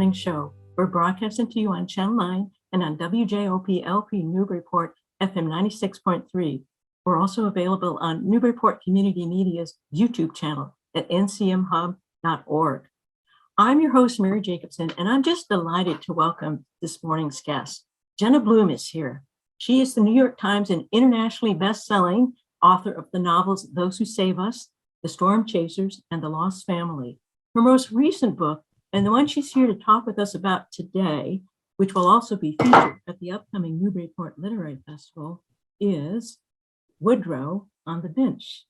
morning show. We're broadcasting to you on Channel 9 and on WJOP-LP Newburyport FM 96.3. We're also available on Newburyport Community Media's YouTube channel at ncmhub.org. I'm your host, Mary Jacobson, and I'm just delighted to welcome this morning's guest. Jenna Blum is here. She is the New York Times and internationally best-selling author of the novels Those Who Save Us, The Storm Chasers, and The Lost Family. Her most recent book, and the one she's here to talk with us about today, which will also be featured at the upcoming Newburyport Literary Festival, is Woodrow on the Bench.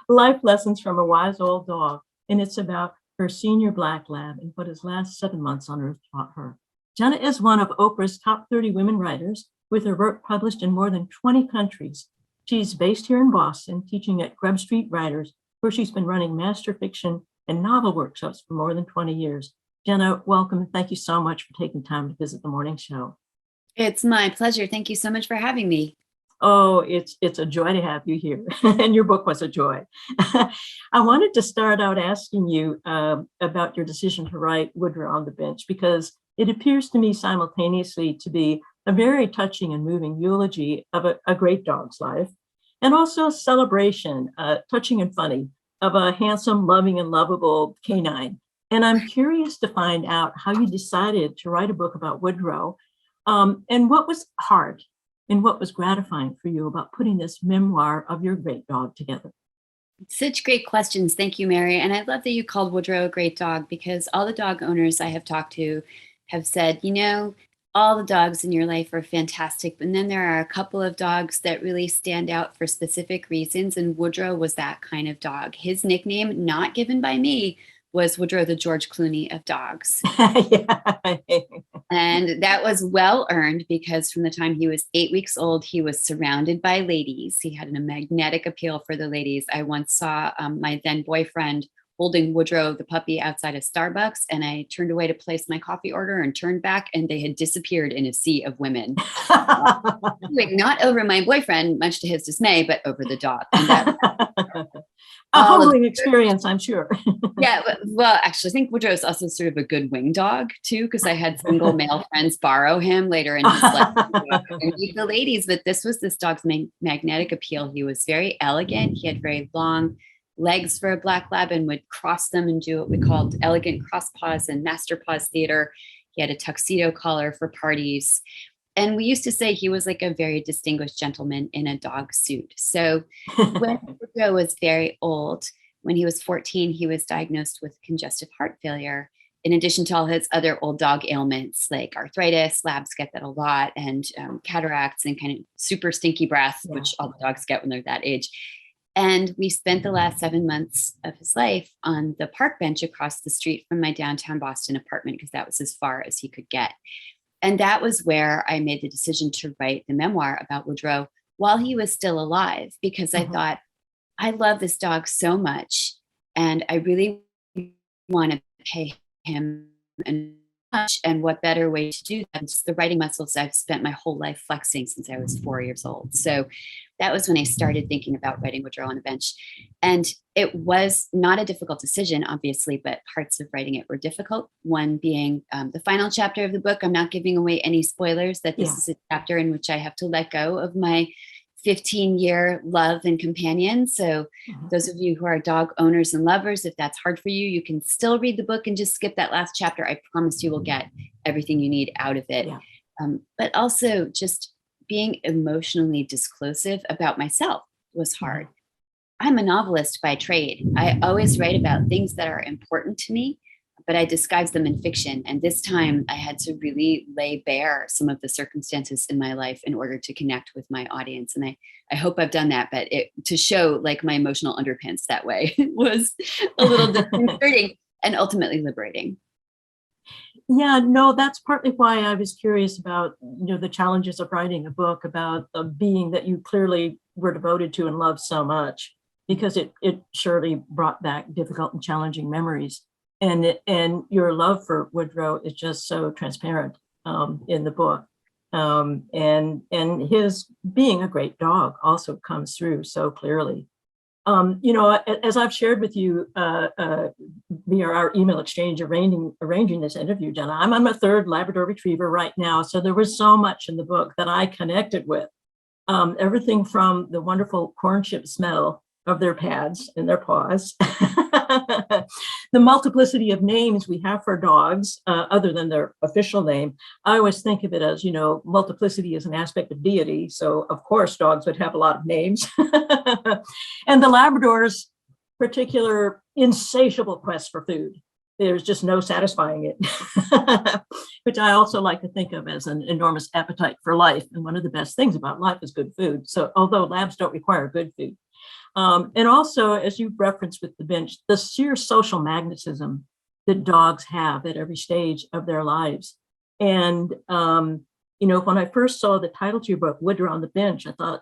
Life Lessons from a Wise Old Dog. And it's about her senior Black lab and what his last 7 months on Earth taught her. Jenna is one of Oprah's top 30 women writers, with her work published in more than 20 countries. She's based here in Boston, teaching at Grub Street Writers, where she's been running master fiction and novel workshops for more than 20 years. Jenna, welcome, and thank you so much for taking time to visit the morning show. It's my pleasure. Thank you so much for having me. Oh, it's a joy to have you here, and your book was a joy. I wanted to start out asking you about your decision to write Woodrow on the Bench, because it appears to me simultaneously to be a very touching and moving eulogy of a great dog's life, and also a celebration, touching and funny, of a handsome, loving, and lovable canine. And I'm curious to find out how you decided to write a book about Woodrow, and what was hard and what was gratifying for you about putting this memoir of your great dog together. Such great questions. Thank you, Mary. And I love that you called Woodrow a great dog, because all the dog owners I have talked to have said, you know, all the dogs in your life are fantastic, but then there are a couple of dogs that really stand out for specific reasons, and Woodrow was that kind of dog. His nickname, not given by me, was Woodrow the George Clooney of dogs. And that was well earned, because from the time he was 8 weeks old, he was surrounded by ladies. He had a magnetic appeal for the ladies. I once saw my then boyfriend holding Woodrow the puppy outside of Starbucks, and I turned away to place my coffee order and turned back, and they had disappeared in a sea of women. Not over my boyfriend, much to his dismay, but over the dog. And that, a humbling experience, I'm sure. Yeah, well, actually, I think Woodrow is also sort of a good wing dog too, because I had single male friends borrow him later in his life and meet the ladies. But this was this dog's magnetic appeal. He was very elegant. He had very long legs for a black lab and would cross them and do what we called elegant cross paws and master paws theater. He had a tuxedo collar for parties. And we used to say he was like a very distinguished gentleman in a dog suit. So when Woodrow was very old, when he was 14, he was diagnosed with congestive heart failure, in addition to all his other old dog ailments like arthritis. Labs get that a lot, and cataracts and kind of super stinky breath, which all the dogs get when they're that age. And we spent the last 7 months of his life on the park bench across the street from my downtown Boston apartment, because that was as far as he could get. And that was where I made the decision to write the memoir about Woodrow while he was still alive, because I thought, I love this dog so much, and I really want to pay him much. And what better way to do that? Just the writing muscles I've spent my whole life flexing since I was 4 years old. So that was when I started thinking about writing Woodrow on the Bench. And it was not a difficult decision, obviously, but parts of writing it were difficult. One being the final chapter of the book. I'm not giving away any spoilers, that this is a chapter in which I have to let go of my 15-year love and companion. So those of you who are dog owners and lovers, if that's hard for you, you can still read the book and just skip that last chapter. I promise you will get everything you need out of it. But also just being emotionally disclosive about myself was hard. I'm a novelist by trade. I always write about things that are important to me, but I disguise them in fiction. And this time I had to really lay bare some of the circumstances in my life in order to connect with my audience. And I hope I've done that, but to show like my emotional underpants that way was a little disconcerting and ultimately liberating. Yeah, no, that's partly why I was curious about, the challenges of writing a book about a being that you clearly were devoted to and loved so much, because it surely brought back difficult and challenging memories. And your love for Woodrow is just so transparent in the book. And his being a great dog also comes through so clearly. As I've shared with you via our email exchange arranging this interview, Jenna, I'm on my third Labrador Retriever right now. So there was so much in the book that I connected with. Everything from the wonderful corn chip smell of their pads and their paws, the multiplicity of names we have for dogs, other than their official name. I always think of it as, multiplicity is an aspect of deity. So of course, dogs would have a lot of names. And the Labrador's particular insatiable quest for food. There's just no satisfying it, which I also like to think of as an enormous appetite for life. And one of the best things about life is good food. So although labs don't require good food. And also, as you referenced with the bench, the sheer social magnetism that dogs have at every stage of their lives. And, when I first saw the title to your book, Woodrow on the Bench, I thought,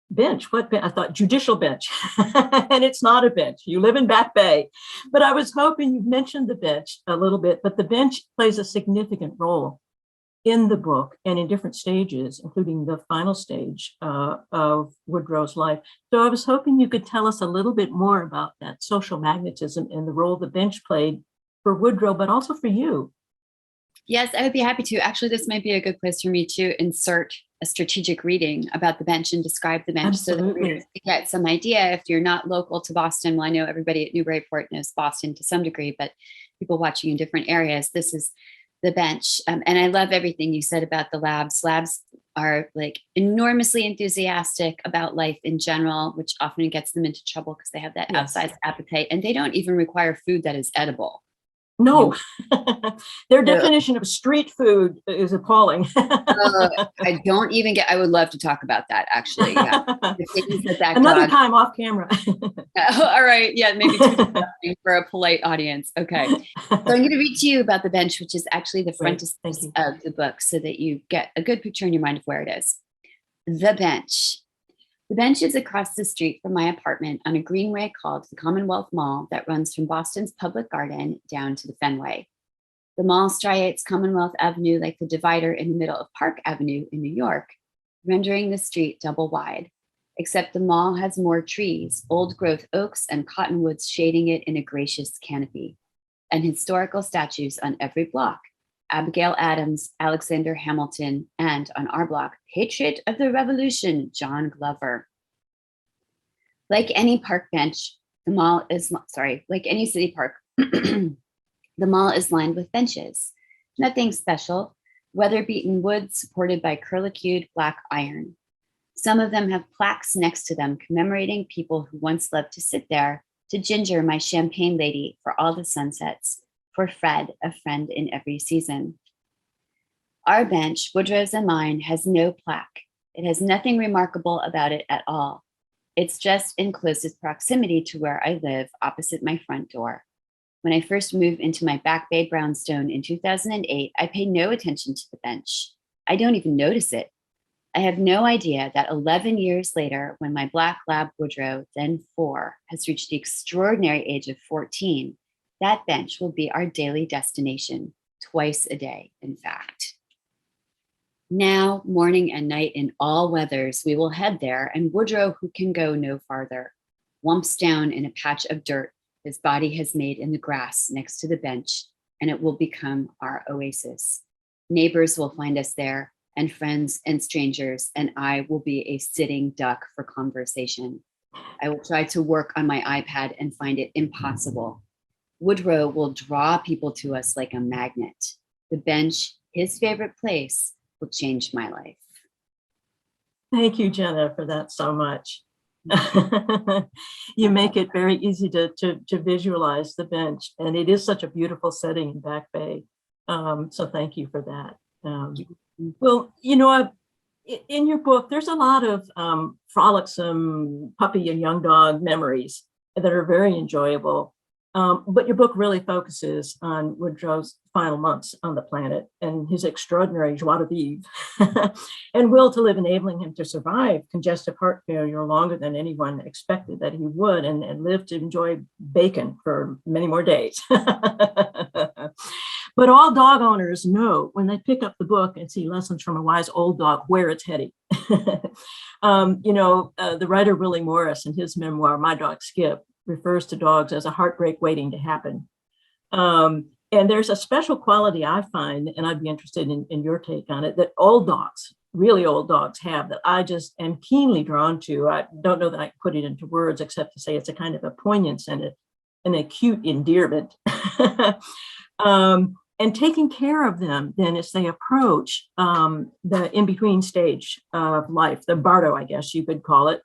bench, what bench? I thought judicial bench. And it's not a bench. You live in Back Bay. But I was hoping you mentioned the bench a little bit, but the bench plays a significant role in the book and in different stages, including the final stage of Woodrow's life. So I was hoping you could tell us a little bit more about that social magnetism and the role the bench played for Woodrow, but also for you. Yes, I would be happy to. Actually, this might be a good place for me to insert a strategic reading about the bench and describe the bench. Absolutely. So that readers can get some idea. If you're not local to Boston, well, I know everybody at Newburyport knows Boston to some degree, but people watching in different areas, this is the bench. And I love everything you said about the labs. Labs are like enormously enthusiastic about life in general, which often gets them into trouble because they have that outsized appetite, and they don't even require food that is edible. No, their definition of street food is appalling. I don't even get, I would love to talk about that, actually. Yeah. Another time off camera. All right. Yeah, maybe for a polite audience. Okay. So I'm going to read to you about the bench, which is actually the frontispiece of the book, so that you get a good picture in your mind of where it is. The bench. The bench is across the street from my apartment on a greenway called the Commonwealth Mall that runs from Boston's Public Garden down to the Fenway. The mall striates Commonwealth Avenue like the divider in the middle of Park Avenue in New York, rendering the street double wide, except the mall has more trees, old growth oaks and cottonwoods shading it in a gracious canopy, and historical statues on every block. Abigail Adams, Alexander Hamilton, and on our block, Patriot of the Revolution, John Glover. Like any park bench, the mall is, like any city park, the mall is lined with benches. Nothing special, weather-beaten wood supported by curlicued black iron. Some of them have plaques next to them commemorating people who once loved to sit there, to Ginger, my champagne lady, for all the sunsets, for Fred, a friend in every season. Our bench, Woodrow's and mine, has no plaque. It has nothing remarkable about it at all. It's just in closest proximity to where I live, opposite my front door. When I first moved into my Back Bay brownstone in 2008, I paid no attention to the bench. I don't even notice it. I have no idea that 11 years later, when my black lab Woodrow, then 4, has reached the extraordinary age of 14, that bench will be our daily destination, twice a day, in fact. Now, morning and night in all weathers, we will head there, and Woodrow, who can go no farther, whumps down in a patch of dirt his body has made in the grass next to the bench, and it will become our oasis. Neighbors will find us there, and friends and strangers, and I will be a sitting duck for conversation. I will try to work on my iPad and find it impossible. Woodrow will draw people to us like a magnet. The bench, his favorite place, will change my life. Thank you, Jenna, for that so much. You make it very easy to visualize the bench, and it is such a beautiful setting in Back Bay. So thank you for that. Well, in your book, there's a lot of frolicsome puppy and young dog memories that are very enjoyable. But your book really focuses on Woodrow's final months on the planet and his extraordinary joie de vivre and will to live, enabling him to survive congestive heart failure longer than anyone expected that he would, and live to enjoy bacon for many more days. But all dog owners know when they pick up the book and see lessons from a wise old dog where it's heading. The writer Willie Morris in his memoir, My Dog Skip, refers to dogs as a heartbreak waiting to happen. And there's a special quality I find, and I'd be interested in your take on it, that old dogs, really old dogs, have that I just am keenly drawn to. I don't know that I can put it into words except to say it's a kind of a poignance and an acute endearment. And taking care of them then as they approach the in-between stage of life, the bardo, I guess you could call it.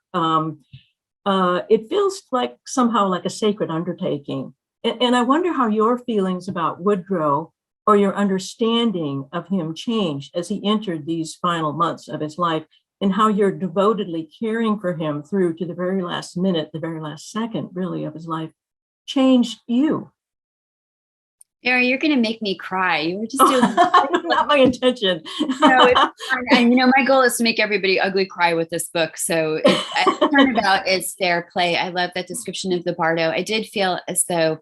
It feels like somehow like a sacred undertaking. And I wonder how your feelings about Woodrow or your understanding of him changed as he entered these final months of his life, and how you're devotedly caring for him through to the very last minute, the very last second, really, of his life, changed you. Mary, you're going to make me cry. You were just doing not my intention. My goal is to make everybody ugly cry with this book. So it turned out it's fair play. I love that description of the bardo. I did feel as though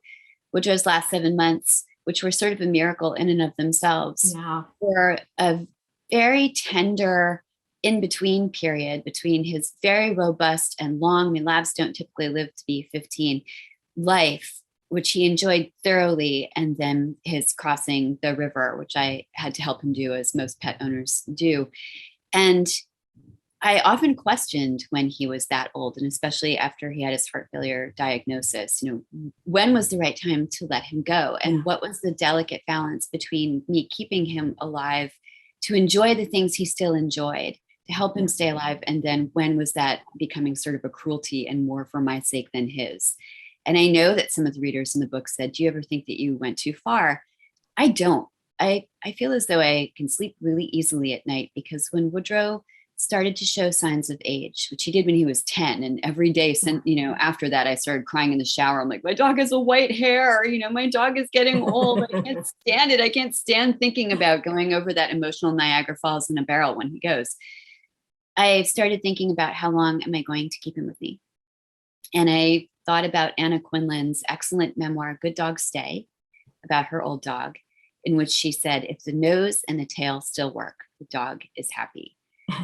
Woodrow's last 7 months, which were sort of a miracle in and of themselves, were a very tender in-between period between his very robust and long, I mean, labs don't typically live to be 15, life, which he enjoyed thoroughly, and then his crossing the river, which I had to help him do, as most pet owners do. And I often questioned when he was that old, and especially after he had his heart failure diagnosis, when was the right time to let him go? And what was the delicate balance between me keeping him alive to enjoy the things he still enjoyed, to help him stay alive, and then when was that becoming sort of a cruelty and more for my sake than his? And I know that some of the readers in the book said, do you ever think that you went too far? I don't. I feel as though I can sleep really easily at night, because when Woodrow started to show signs of age, which he did when he was 10, and every day, after that, I started crying in the shower. I'm like, my dog has a white hair. My dog is getting old. I can't stand it. I can't stand thinking about going over that emotional Niagara Falls in a barrel when he goes. I started thinking about how long am I going to keep him with me? And I thought about Anna Quinlan's excellent memoir, Good Dogs Stay, about her old dog, in which she said, if the nose and the tail still work, the dog is happy.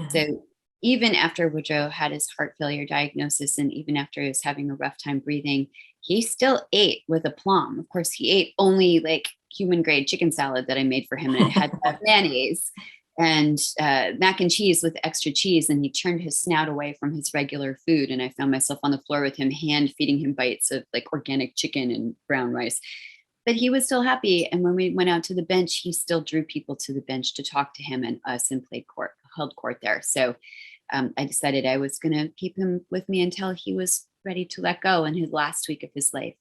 So even after Woodrow had his heart failure diagnosis, and even after he was having a rough time breathing, he still ate with aplomb. Of course, he ate only like human grade chicken salad that I made for him, and it had mayonnaise and mac and cheese with extra cheese. And he turned his snout away from his regular food. And I found myself on the floor with him, hand feeding him bites of like organic chicken and brown rice. But he was still happy. And when we went out to the bench, he still drew people to the bench to talk to him and us, and held court there. So I decided I was going to keep him with me until he was ready to let go in his last week of his life.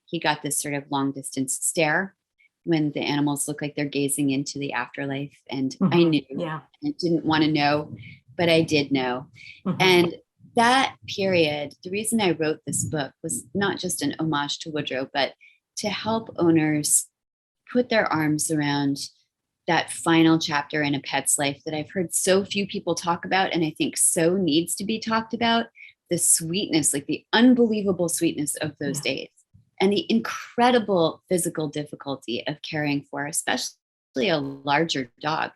He got this sort of long distance stare when the animals look like they're gazing into the afterlife. And I knew, I didn't want to know, but I did know. And that period, the reason I wrote this book was not just an homage to Woodrow, but to help owners put their arms around that final chapter in a pet's life that I've heard so few people talk about, and I think so needs to be talked about, the sweetness, like the unbelievable sweetness of those days, and the incredible physical difficulty of caring for, especially a larger dog.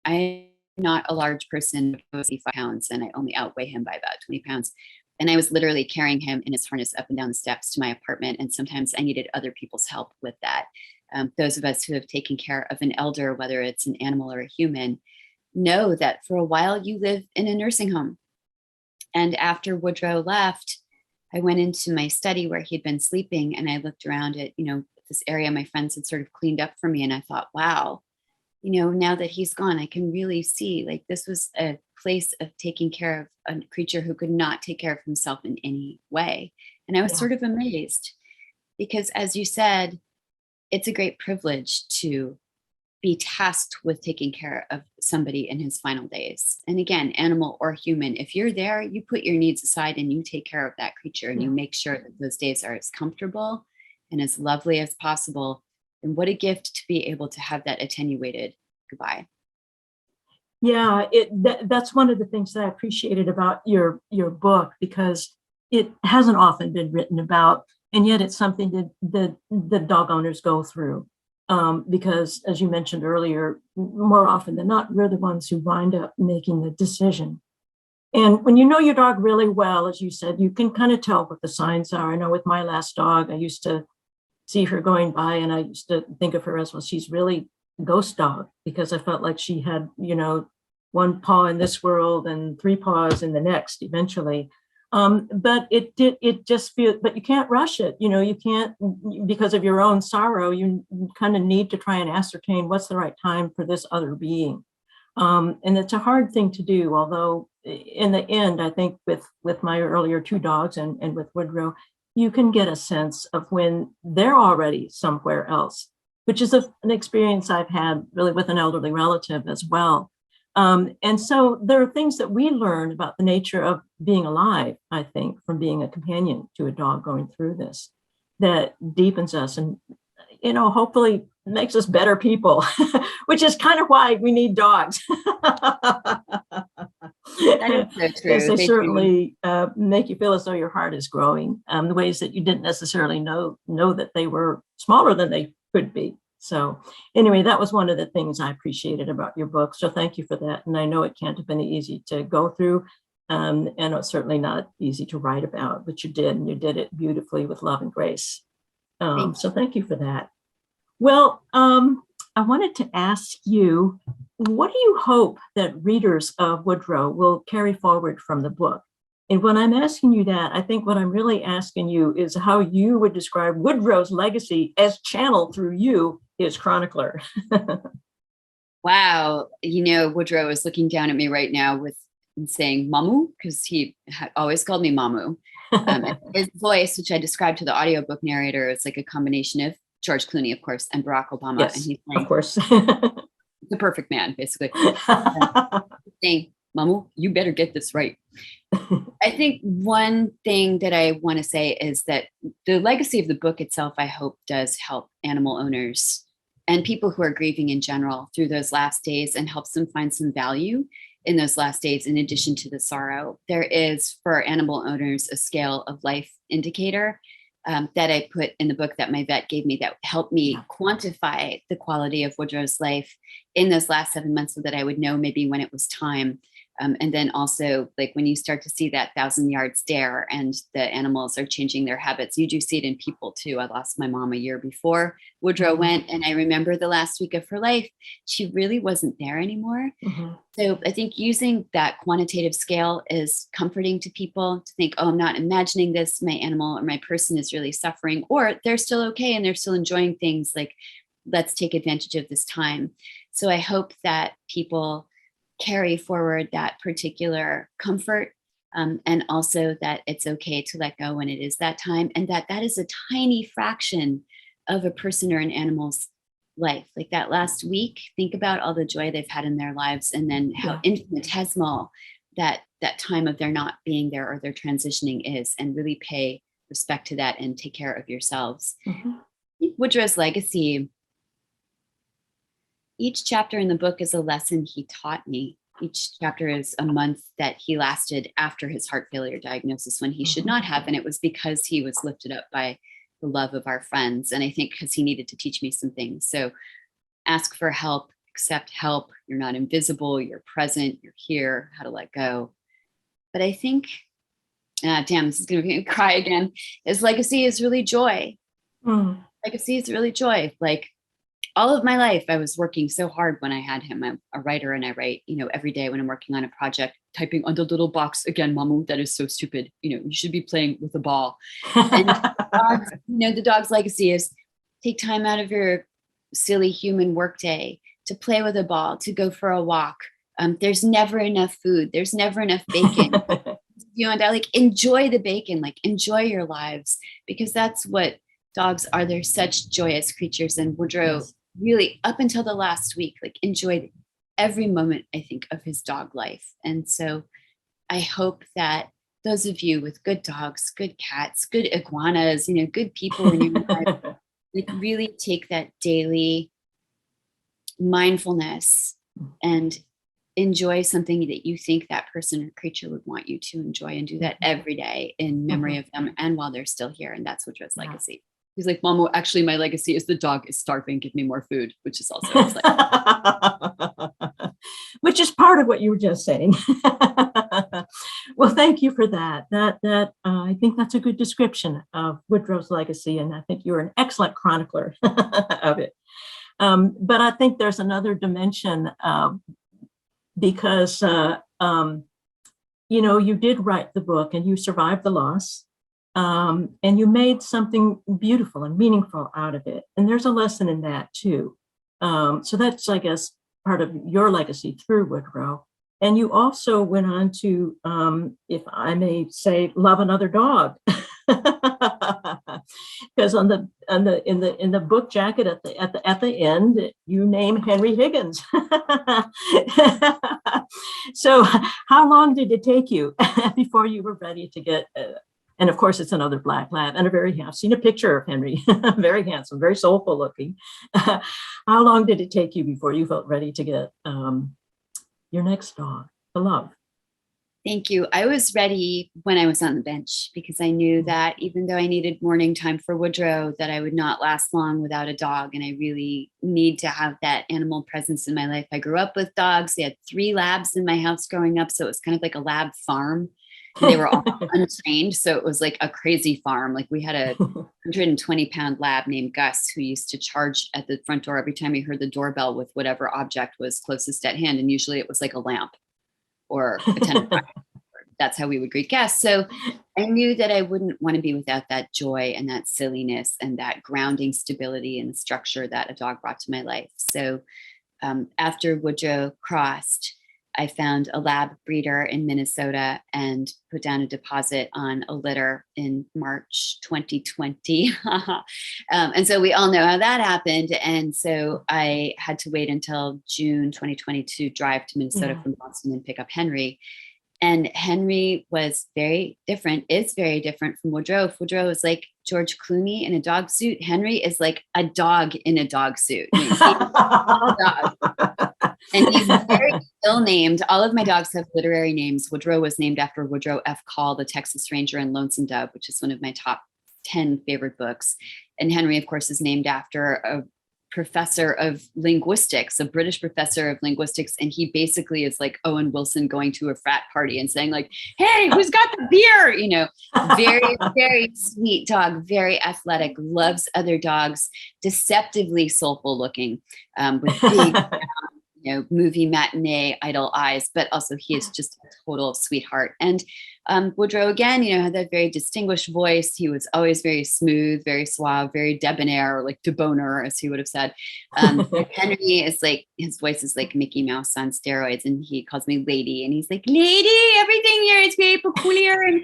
I'm not a large person, 85 pounds, and I only outweigh him by about 20 pounds. And I was literally carrying him in his harness up and down the steps to my apartment. And sometimes I needed other people's help with that. Those of us who have taken care of an elder, whether it's an animal or a human, know that for a while you live in a nursing home. And after Woodrow left, I went into my study where he'd been sleeping, and I looked around at, this area my friends had sort of cleaned up for me. And I thought, wow, now that he's gone, I can really see like this was a place of taking care of a creature who could not take care of himself in any way. And I was sort of amazed, because as you said, it's a great privilege to be tasked with taking care of somebody in his final days. And again, animal or human, if you're there, you put your needs aside and you take care of that creature, and you make sure that those days are as comfortable and as lovely as possible. And what a gift to be able to have that attenuated goodbye. Yeah, that's one of the things that I appreciated about your book, because it hasn't often been written about, and yet it's something that the dog owners go through. because as you mentioned earlier, more often than not, we're the ones who wind up making the decision. And when you know your dog really well, as you said, you can kind of tell what the signs are. I know with my last dog, I used to see her going by and I used to think of her as, well, she's really a ghost dog, because I felt like she had, one paw in this world and three paws in the next eventually. But it just feels, but you can't rush it. You can't, because of your own sorrow, you kind of need to try and ascertain what's the right time for this other being. And it's a hard thing to do, although in the end, I think with my earlier two dogs and with Woodrow, you can get a sense of when they're already somewhere else, which is an experience I've had really with an elderly relative as well. And so there are things that we learn about the nature of being alive, I think, from being a companion to a dog going through this, that deepens us and, hopefully makes us better people, which is kind of why we need dogs. That is so true. Yes, they certainly make you feel as though your heart is growing, the ways that you didn't necessarily know that they were smaller than they could be. So anyway, that was one of the things I appreciated about your book. So thank you for that. And I know it can't have been easy to go through, and it's certainly not easy to write about, but you did, and you did it beautifully with love and grace. So thank you for that. Well, I wanted to ask you, what do you hope that readers of Woodrow will carry forward from the book? And when I'm asking you that, I think what I'm really asking you is how you would describe Woodrow's legacy as channeled through you, his chronicler. Wow. Woodrow is looking down at me right now and saying Mamu, because he always called me Mamu. His voice, which I described to the audiobook narrator, is like a combination of George Clooney, of course, and Barack Obama. Yes, and he's saying, of course. the perfect man, basically. Saying, Mamu, you better get this right. I think one thing that I want to say is that the legacy of the book itself, I hope, does help animal owners and people who are grieving in general through those last days, and helps them find some value in those last days in addition to the sorrow. There is, for animal owners, a scale of life indicator that I put in the book that my vet gave me that helped me quantify the quality of Woodrow's life in those last 7 months, so that I would know maybe when it was time. And then also, like, when you start to see that 1,000-yard stare and the animals are changing their habits, you do see it in people too. I lost my mom a year before Woodrow went, and I remember the last week of her life, she really wasn't there anymore. Mm-hmm. So I think using that quantitative scale is comforting to people, to think, oh, I'm not imagining this, my animal or my person is really suffering, or they're still okay and they're still enjoying things. Like, let's take advantage of this time. So I hope that people carry forward that particular comfort, and also that it's okay to let go when it is that time, and that is a tiny fraction of a person or an animal's life. Like that last week, think about all the joy they've had in their lives, and then how infinitesimal that time of their not being there or their transitioning is, and really pay respect to that and take care of yourselves. Mm-hmm. Woodrow's legacy, each chapter in the book is a lesson he taught me. Each chapter is a month that he lasted after his heart failure diagnosis, when he should not have. And it was because he was lifted up by the love of our friends. And I think because he needed to teach me some things. So ask for help, accept help. You're not invisible. You're present. You're here. How to let go. But I think, damn, this is going to make me cry again. His legacy is really joy. Legacy is really joy. Like, all of my life, I was working so hard when I had him. I'm a writer, and I write, every day when I'm working on a project, typing on the little box, again, Mamu, that is so stupid. You should be playing with a ball. And the dog's legacy is take time out of your silly human workday to play with a ball, to go for a walk. There's never enough food. There's never enough bacon. And I enjoy the bacon, enjoy your lives, because that's what dogs are. They're such joyous creatures. And Woodrow, really, up until the last week, enjoyed every moment, I think, of his dog life. And so I hope that those of you with good dogs, good cats, good iguanas, good people in your life, really take that daily mindfulness and enjoy something that you think that person or creature would want you to enjoy, and do that every day in memory of them and while they're still here. And that's Woodrow's legacy. He's like, Mom, well, actually, my legacy is the dog is starving. Give me more food, which is also exciting. Which is part of what you were just saying. Well, thank you for that. I think that's a good description of Woodrow's legacy, and I think you're an excellent chronicler of it. But I think there's another dimension because you did write the book and you survived the loss, and you made something beautiful and meaningful out of it. And there's a lesson in that too. So that's, I guess, part of your legacy through Woodrow. And you also went on to, if I may say, love another dog. Because in the book jacket at the end, you name Henry Higgins. So how long did it take you before you were ready to get? And of course, it's another black lab, and I've seen a picture of Henry, very handsome, very soulful looking. How long did it take you before you felt ready to get your next dog, the love? Thank you. I was ready when I was on the bench, because I knew that even though I needed morning time for Woodrow, that I would not last long without a dog. And I really need to have that animal presence in my life. I grew up with dogs. We had 3 labs in my house growing up. So it was kind of like a lab farm. And they were all untrained. So it was like a crazy farm. Like we had a 120-pound lab named Gus, who used to charge at the front door every time he heard the doorbell with whatever object was closest at hand. And usually it was like a lamp or a tennis racket. That's how we would greet guests. So I knew that I wouldn't want to be without that joy and that silliness and that grounding stability and structure that a dog brought to my life. So after Woodrow crossed, I found a lab breeder in Minnesota and put down a deposit on a litter in March 2020. And so we all know how that happened. And so I had to wait until June 2020 to drive to Minnesota from Boston and pick up Henry. And Henry was very different, is very different from Woodrow. If Woodrow is like George Clooney in a dog suit, Henry is like a dog in a dog suit. I mean, he's a dog. And he's very still named. All of my dogs have literary names. Woodrow was named after Woodrow F. Call, the Texas Ranger, and Lonesome Dove, which is one of my top 10 favorite books. And Henry, of course, is named after a professor of linguistics, a British professor of linguistics. And he basically is like Owen Wilson going to a frat party and saying like, hey, who's got the beer? Very, very sweet dog, very athletic, loves other dogs, deceptively soulful looking, with big, movie matinee idol eyes, but also he is just a total sweetheart. And Woodrow, again, had that very distinguished voice. He was always very smooth, very suave, very debonair, or like debonair, as he would have said. Henry is like, his voice is like Mickey Mouse on steroids, and he calls me lady, and he's like, lady, everything here is very peculiar, and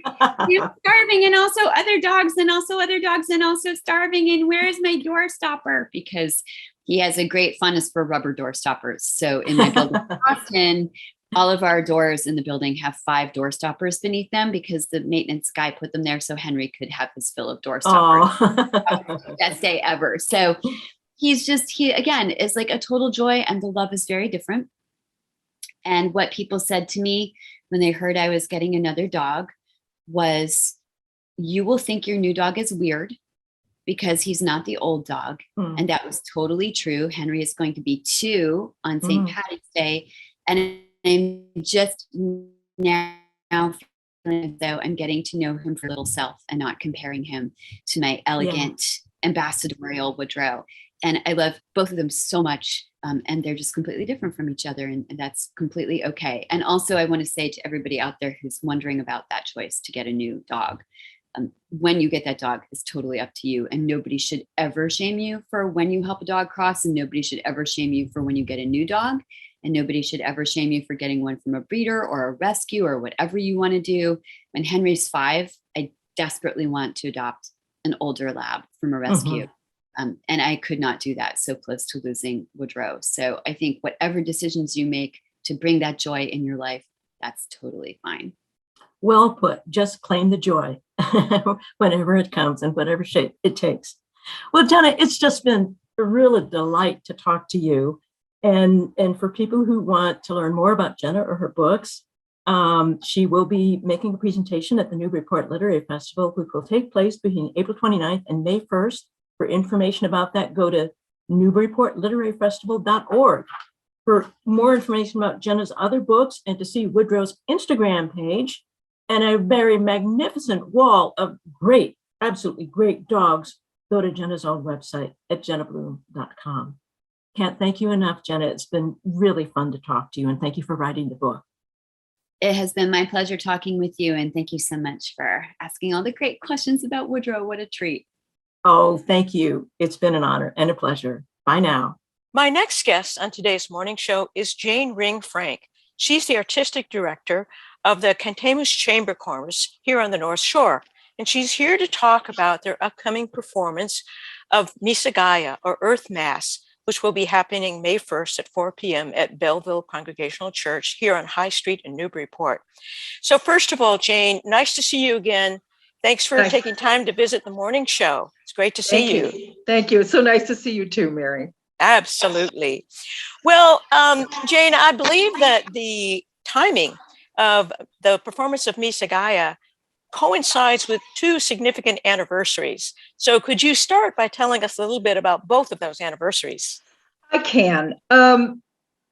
you're starving, and also other dogs, and also other dogs, and also starving, and where is my door stopper? Because he has a great fondness for rubber door stoppers. So in my building in Boston, all of our doors in the building have 5 door stoppers beneath them, because the maintenance guy put them there so Henry could have his fill of door stoppers. Best day ever. So he again is like a total joy, and the love is very different. And what people said to me when they heard I was getting another dog was, you will think your new dog is weird because he's not the old dog. And that was totally true. Henry is going to be 2 on St. Patrick's Day. And I'm just now feeling as though I'm getting to know him for little self and not comparing him to my elegant ambassadorial Woodrow. And I love both of them so much. And they're just completely different from each other. And that's completely okay. And also I want to say to everybody out there who's wondering about that choice to get a new dog, when you get that dog is totally up to you, and nobody should ever shame you for when you help a dog cross, and nobody should ever shame you for when you get a new dog, and nobody should ever shame you for getting one from a breeder or a rescue or whatever you want to do. When Henry's 5, I desperately want to adopt an older lab from a rescue. And I could not do that so close to losing Woodrow. So I think whatever decisions you make to bring that joy in your life, that's totally fine. Well put. Just claim the joy whenever it comes and whatever shape it takes. Well, Jenna, it's just been a real delight to talk to you. And for people who want to learn more about Jenna or her books, she will be making a presentation at the Newburyport Literary Festival, which will take place between April 29th and May 1st. For information about that, go to newburyportliteraryfestival.org. For more information about Jenna's other books and to see Woodrow's Instagram page and a very magnificent wall of great, absolutely great dogs, go to Jenna's own website at jennablum.com. Can't thank you enough, Jenna. It's been really fun to talk to you, and thank you for writing the book. It has been my pleasure talking with you, and thank you so much for asking all the great questions about Woodrow. What a treat. Oh, thank you. It's been an honor and a pleasure. Bye now. My next guest on today's morning show is Jane Ring Frank. She's the artistic director of the Cantemus Chamber Chorus here on the North Shore, and she's here to talk about their upcoming performance of Missa Gaia, or Earth Mass, which will be happening May 1st at 4 p.m. at Belleville Congregational Church here on High Street in Newburyport. So first of all, Jane, nice to see you again. Thanks for taking time to visit the morning show. It's great to see you. Thank you. It's so nice to see you too, Mary. Absolutely. Well, Jane, I believe that the timing of the performance of Missa Gaia coincides with two significant anniversaries. So could you start by telling us a little bit about both of those anniversaries? I can.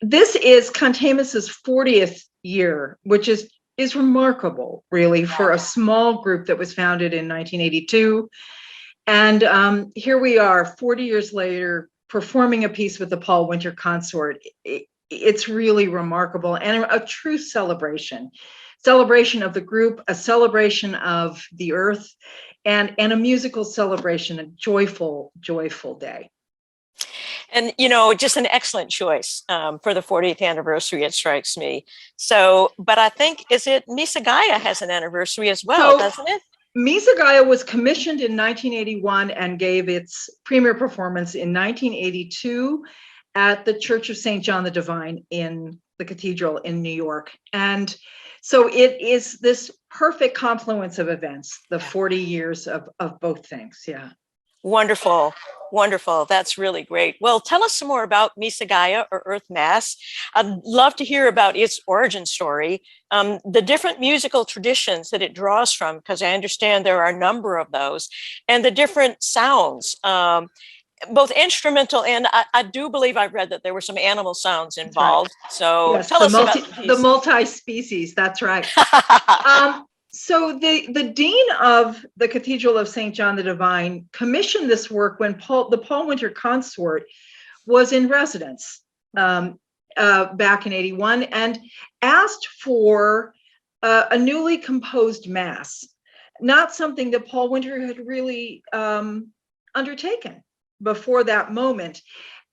This is Cantemus's 40th year, which is remarkable, really, for a small group that was founded in 1982. And here we are, 40 years later, performing a piece with the Paul Winter Consort. It's really remarkable and a true celebration of the group, a celebration of the earth, and a musical celebration, a joyful, joyful day. And, you know, just an excellent choice for the 40th anniversary, it strikes me. So, but I think, Missa Gaia has an anniversary as well, doesn't it? Missa Gaia was commissioned in 1981 and gave its premiere performance in 1982 at the Church of St. John the Divine in the Cathedral in New York. And so it is this perfect confluence of events, the 40 years of both things. Yeah. Wonderful. Wonderful. That's really great. Well, tell us some more about Missa Gaia, or Earth Mass. I'd love to hear about its origin story, the different musical traditions that it draws from, because I understand there are a number of those, and the different sounds, both instrumental and I do believe I read that there were some animal sounds involved. Right. So yes, tell us about the multi-species. That's right. So the dean of the Cathedral of St. John the Divine commissioned this work when the Paul Winter Consort was in residence back in 81 and asked for a newly composed mass, not something that Paul Winter had really undertaken before that moment.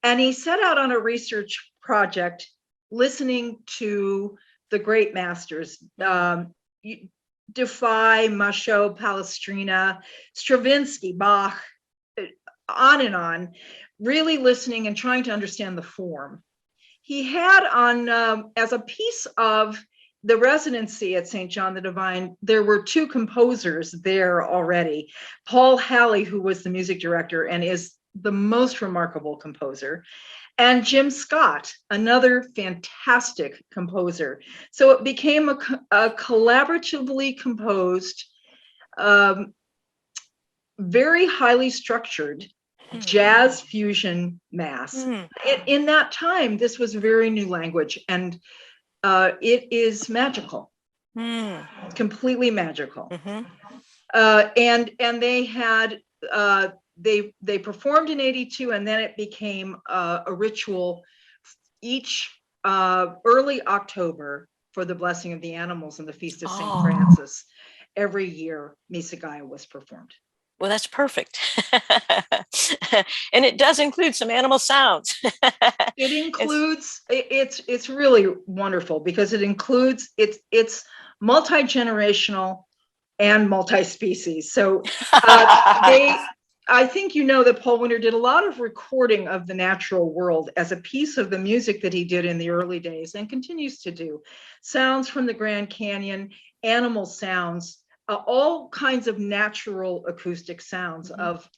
And he set out on a research project, listening to the great masters, Dufay, Machaut, Palestrina, Stravinsky, Bach, on and on, really listening and trying to understand the form. He had on, as a piece of the residency at St. John the Divine, there were two composers there already. Paul Halley, who was the music director and is the most remarkable composer, and Jim Scott, another fantastic composer. So it became a collaboratively composed, very highly structured jazz fusion mass. In that time, this was very new language, and it is magical, completely magical. And they had they performed in 82, and then it became a ritual each early October for the blessing of the animals and the feast of St. Francis. Every year, Missa Gaia was performed. Well, that's perfect. And it does include some animal sounds. It includes, it's really wonderful because it includes, it's multi-generational and multi-species. So I think you know that Paul Winter did a lot of recording of the natural world as a piece of the music that he did in the early days and continues to do. Sounds from the Grand Canyon, animal sounds, all kinds of natural acoustic sounds of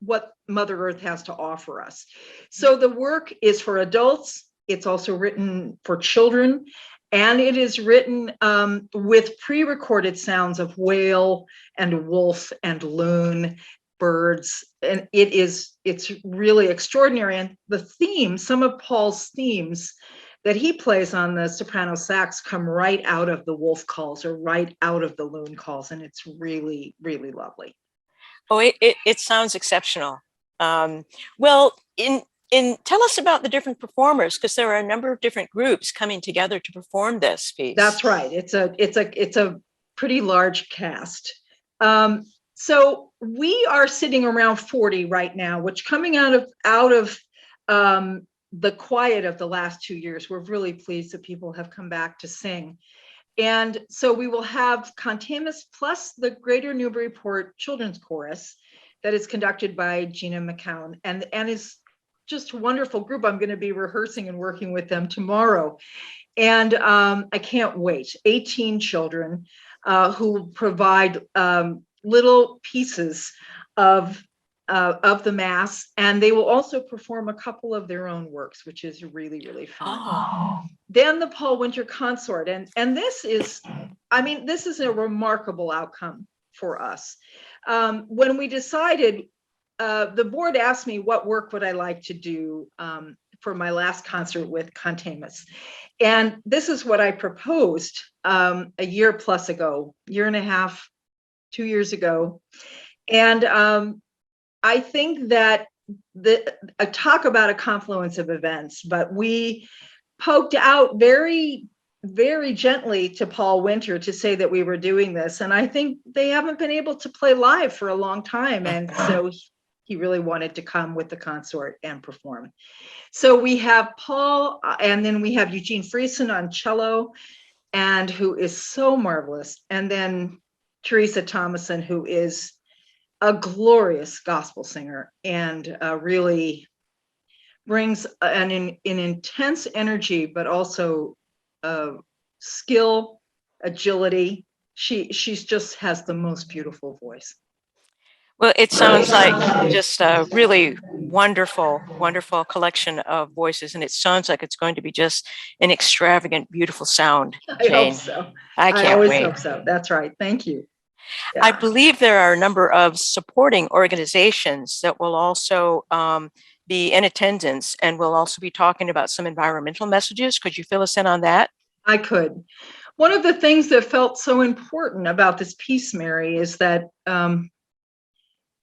what Mother Earth has to offer us. So the work is for adults. It's also written for children, and it is written with pre-recorded sounds of whale and wolf and loon birds, and it's really extraordinary. And the theme, some of Paul's themes that he plays on the soprano sax come right out of the wolf calls or right out of the loon calls, and it's really, really lovely. Oh, it sounds exceptional. Well, tell us about the different performers, because there are a number of different groups coming together to perform this piece. That's right. It's a pretty large cast. So we are sitting around 40 right now, which, coming out of the quiet of the last 2 years, we're really pleased that people have come back to sing. And so we will have Cantemus plus the Greater Newburyport Children's Chorus that is conducted by Gina McCown, and is just a wonderful group. I'm going to be rehearsing and working with them tomorrow. And I can't wait. 18 children who provide little pieces of the Mass, and they will also perform a couple of their own works, which is really, really fun. Oh. Then the Paul Winter Consort, and this is a remarkable outcome for us. When we decided, the board asked me what work would I like to do for my last concert with Cantemus. And this is what I proposed a year plus ago, year and a half, 2 years ago. And I think that I talk about a confluence of events, but we poked out very, very gently to Paul Winter to say that we were doing this. And I think they haven't been able to play live for a long time. And so he really wanted to come with the consort and perform. So we have Paul, and then we have Eugene Friesen on cello, and who is so marvelous. And then Teresa Thomason, who is a glorious gospel singer and really brings an intense energy, but also skill, agility. She's just has the most beautiful voice. Well, it sounds like just a really wonderful, wonderful collection of voices, and it sounds like it's going to be just an extravagant, beautiful sound. Jane. I hope so. I can't always wait. hope so. That's right. Thank you. Yeah. I believe there are a number of supporting organizations that will also be in attendance, and we'll also be talking about some environmental messages. Could you fill us in on that? I could. One of the things that felt so important about this piece, Mary, is that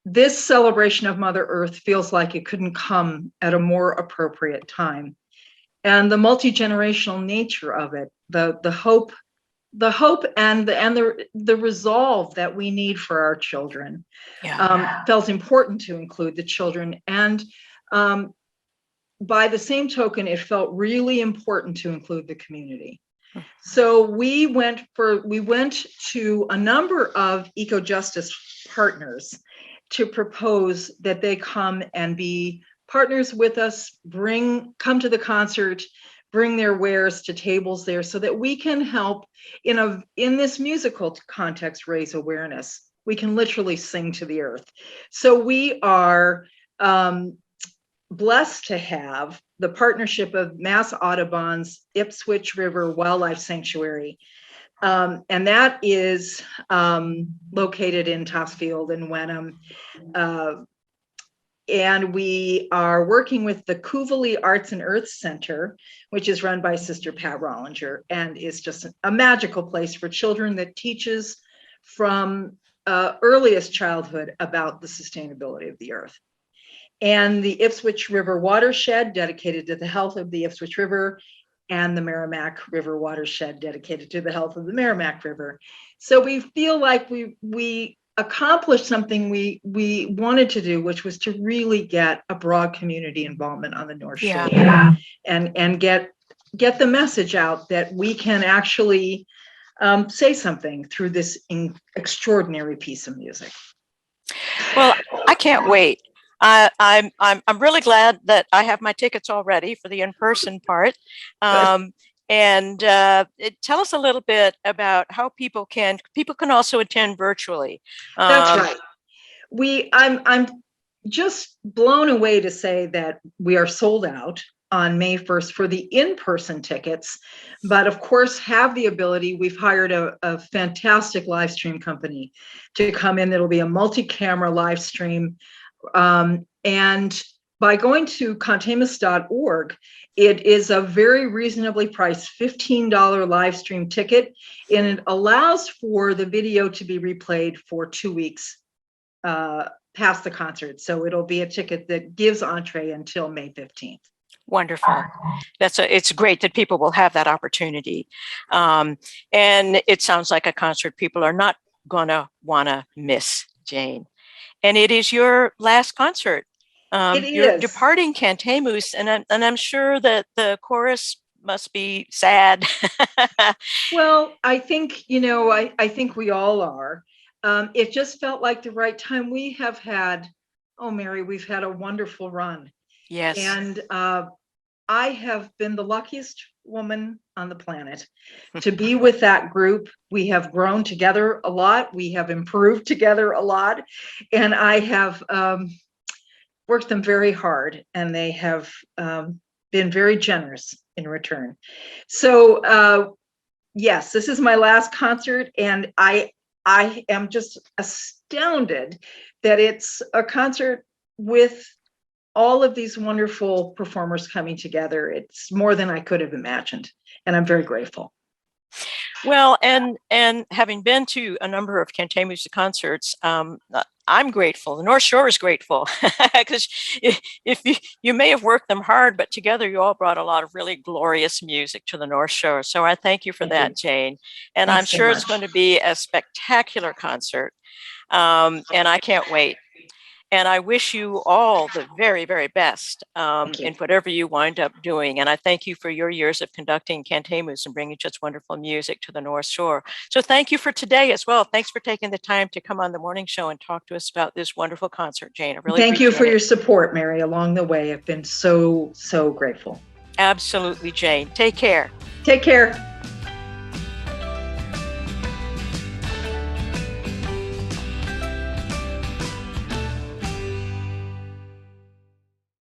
this celebration of Mother Earth feels like it couldn't come at a more appropriate time. And the multi-generational nature of it, the hope and the resolve that we need for our children, felt important to include the children. And by the same token, it felt really important to include the community. So we went to a number of eco-justice partners to propose that they come and be partners with us, come to the concert, bring their wares to tables there, so that we can help in this musical context raise awareness. We can literally sing to the earth. So we are blessed to have the partnership of Mass Audubon's Ipswich River Wildlife Sanctuary. And that is located in Topsfield and Wenham. And we are working with the Coolville Arts and Earth Center, which is run by Sister Pat Rollinger, and is just a magical place for children that teaches from earliest childhood about the sustainability of the earth. And the Ipswich River Watershed, dedicated to the health of the Ipswich River, and the Merrimack River Watershed, dedicated to the health of the Merrimack River. So we feel like we accomplished something we wanted to do, which was to really get a broad community involvement on the North Shore, and get the message out that we can actually say something through this extraordinary piece of music. Well, I can't wait. I'm really glad that I have my tickets already for the in-person part. And tell us a little bit about how people can also attend virtually. That's right. I'm just blown away to say that we are sold out. on May 1st for the in-person tickets, but of course have the ability. We've hired a fantastic live stream company to come in. It'll be a multi-camera live stream. And by going to cantemus.org, it is a very reasonably priced $15 live stream ticket, and it allows for the video to be replayed for 2 weeks past the concert. So it'll be a ticket that gives entree until May 15th. Wonderful. It's great that people will have that opportunity. And it sounds like a concert people are not going to want to miss, Jane. And it is your last concert. You're departing Cantemus, and I'm sure that the chorus must be sad. Well, I think, I think we all are. It just felt like the right time. We have had, Mary, we've had a wonderful run. Yes. And I have been the luckiest woman on the planet to be with that group. We have grown together a lot. We have improved together a lot. And I have worked them very hard, and they have been very generous in return. So yes, this is my last concert, and I am just astounded that it's a concert with all of these wonderful performers coming together. It's more than I could have imagined, and I'm very grateful. Well, and having been to a number of Cantemus concerts, I'm grateful. The North Shore is grateful, because if you may have worked them hard, but together you all brought a lot of really glorious music to the North Shore. So I thank you for that, Jane. And I'm sure it's going to be a spectacular concert, and I can't wait. And I wish you all the very, very best in whatever you wind up doing. And I thank you for your years of conducting Cantemus and bringing such wonderful music to the North Shore. So thank you for today as well. Thanks for taking the time to come on the morning show and talk to us about this wonderful concert, Jane. I really thank you for your support, Mary, along the way. I've been so, so grateful. Absolutely, Jane. Take care. Take care.